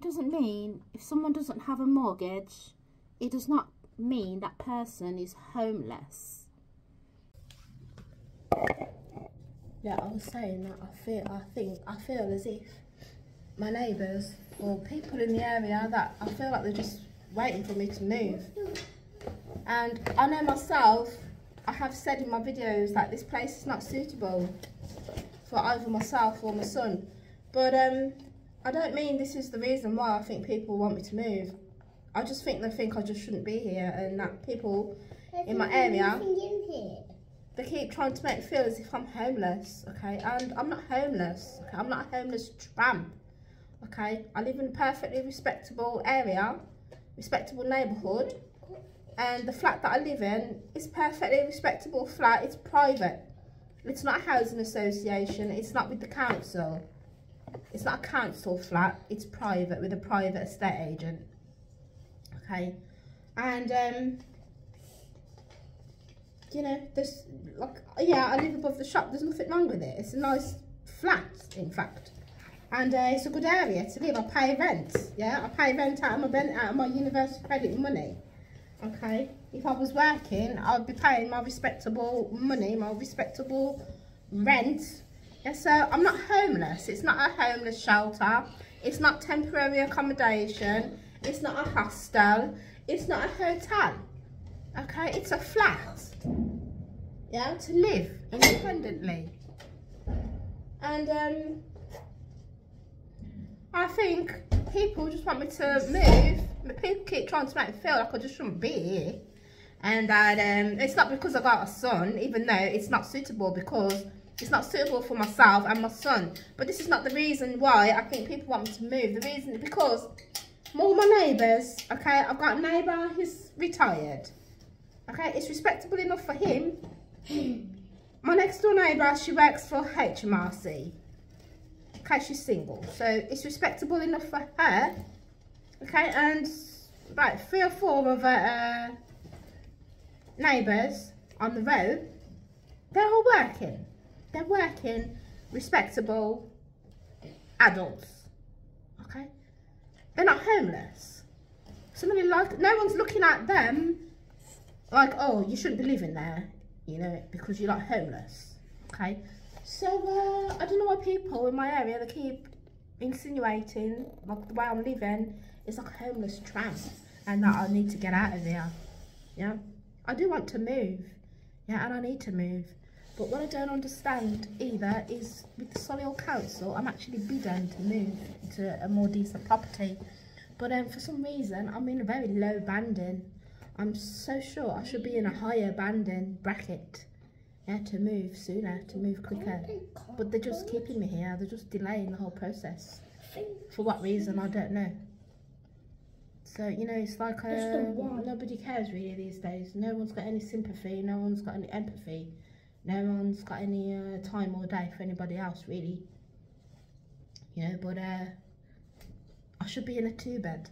it doesn't mean if someone doesn't have a mortgage, it does not mean that person is homeless. Yeah, I was saying that I feel as if my neighbours or people in the area, that I feel like they're just waiting for me to move. And I know myself, I have said in my videos that this place is not suitable for either myself or my son. But I don't mean this is the reason why I think people want me to move. I just think they think I just shouldn't be here, and that people in my area, they keep trying to make me feel as if I'm homeless, okay? And I'm not homeless, okay? I'm not a homeless tramp, okay? I live in a perfectly respectable area, respectable neighbourhood, and the flat that I live in is perfectly respectable flat. It's private. It's not a housing association. It's not with the council. It's not a council flat. It's private with a private estate agent, okay? And you know, there's like, yeah, I live above the shop. There's nothing wrong with it. It's a nice flat, in fact, and it's a good area to live. I pay rent. Yeah, I pay rent out of my university credit money. Okay, if I was working, I'd be paying my respectable money, my respectable rent. Yeah, so I'm not homeless. It's not a homeless shelter. It's not temporary accommodation. It's not a hostel. It's not a hotel. Okay, it's a flat, yeah, to live independently. And I think people just want me to move. People keep trying to make me feel like I just shouldn't be here, and that it's not because I got a son, even though it's not suitable, because it's not suitable for myself and my son. But this is not the reason why I think people want me to move. The reason is because all my neighbours, okay, I've got a neighbour who's retired. Okay, it's respectable enough for him. My next door neighbour, she works for HMRC. Okay, she's single, so it's respectable enough for her. Okay, and about 3 or 4 other neighbours on the road, they're all working. They're working, respectable adults. Okay, they're not homeless. Somebody like, no one's looking at them like, oh, you shouldn't be living there, you know, because you're not homeless, okay? So, I don't know why people in my area, they keep insinuating, like, the way I'm living is like a homeless tramp, and that I need to get out of here, yeah? I do want to move, yeah, and I need to move, but what I don't understand either is, with the Solihull Council, I'm actually bidding to move to a more decent property, but for some reason, I'm in a very low banding. I'm so sure I should be in a higher banding bracket, yeah, to move sooner, to move quicker. But they're just keeping me here. They're just delaying the whole process. For what reason, I don't know. So, you know, it's like nobody cares really these days. No one's got any sympathy. No one's got any empathy. No one's got any time or day for anybody else, really. You know, but I should be in a 2-bed.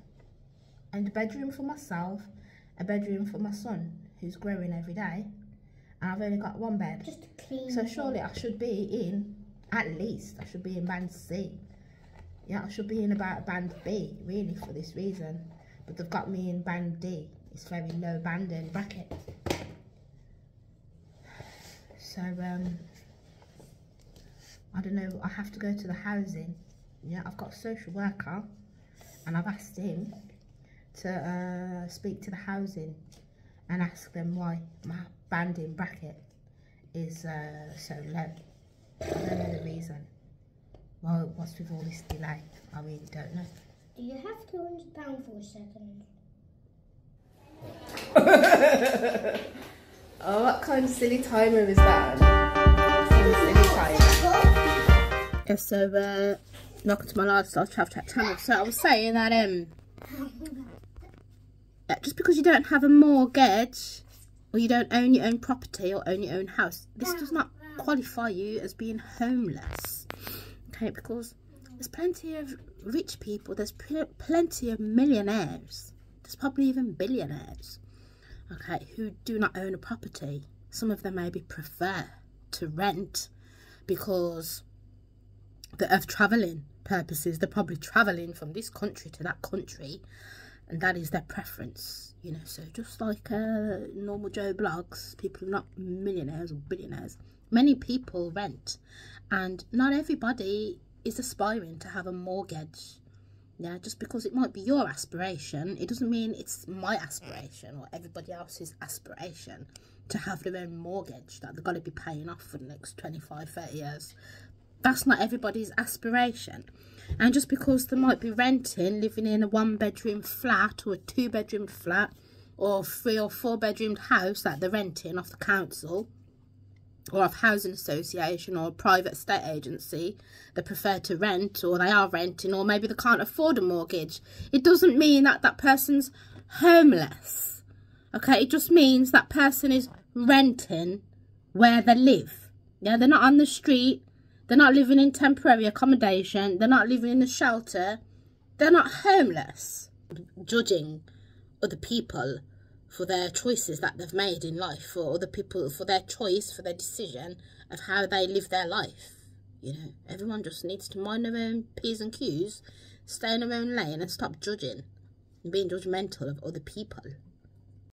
And a bedroom for myself, a bedroom for my son, who's growing every day, and I've only got 1 bed. Just clean. So surely I should be in, at least, I should be in band C. Yeah, I should be in about band B, really, for this reason. But they've got me in band D. It's very low banding bracket. So, I don't know, I have to go to the housing. Yeah, I've got a social worker, and I've asked him to speak to the housing and ask them why my banding bracket is so low. I don't know the reason. Well, what's with all this delay? I really don't know. Do you have £200 for a second? Oh, what kind of silly timer is that? Yeah, so welcome to my lifestyle travel chat channel. So I was saying that just because you don't have a mortgage, or you don't own your own property or own your own house, this does not qualify you as being homeless. Okay, because there's plenty of rich people, there's plenty of millionaires, there's probably even billionaires, okay, who do not own a property. Some of them maybe prefer to rent because that have travelling purposes. They're probably travelling from this country to that country, and that is their preference, you know. So just like normal Joe blogs, people are not millionaires or billionaires. Many people rent, and not everybody is aspiring to have a mortgage. Yeah, just because it might be your aspiration, it doesn't mean it's my aspiration or everybody else's aspiration to have their own mortgage that they've got to be paying off for the next 25, 30 years. That's not everybody's aspiration. And just because they might be renting, living in a 1-bedroom flat or a 2-bedroom flat or 3 or 4-bedroom house that they're renting off the council or off housing association or a private estate agency, they prefer to rent, or they are renting, or maybe they can't afford a mortgage, it doesn't mean that that person's homeless. Okay, it just means that person is renting where they live. Yeah, they're not on the street. They're not living in temporary accommodation. They're not living in a shelter. They're not homeless. Judging other people for their choices that they've made in life, for other people, for their choice, for their decision of how they live their life. You know, everyone just needs to mind their own P's and Q's, stay in their own lane and stop judging and being judgmental of other people.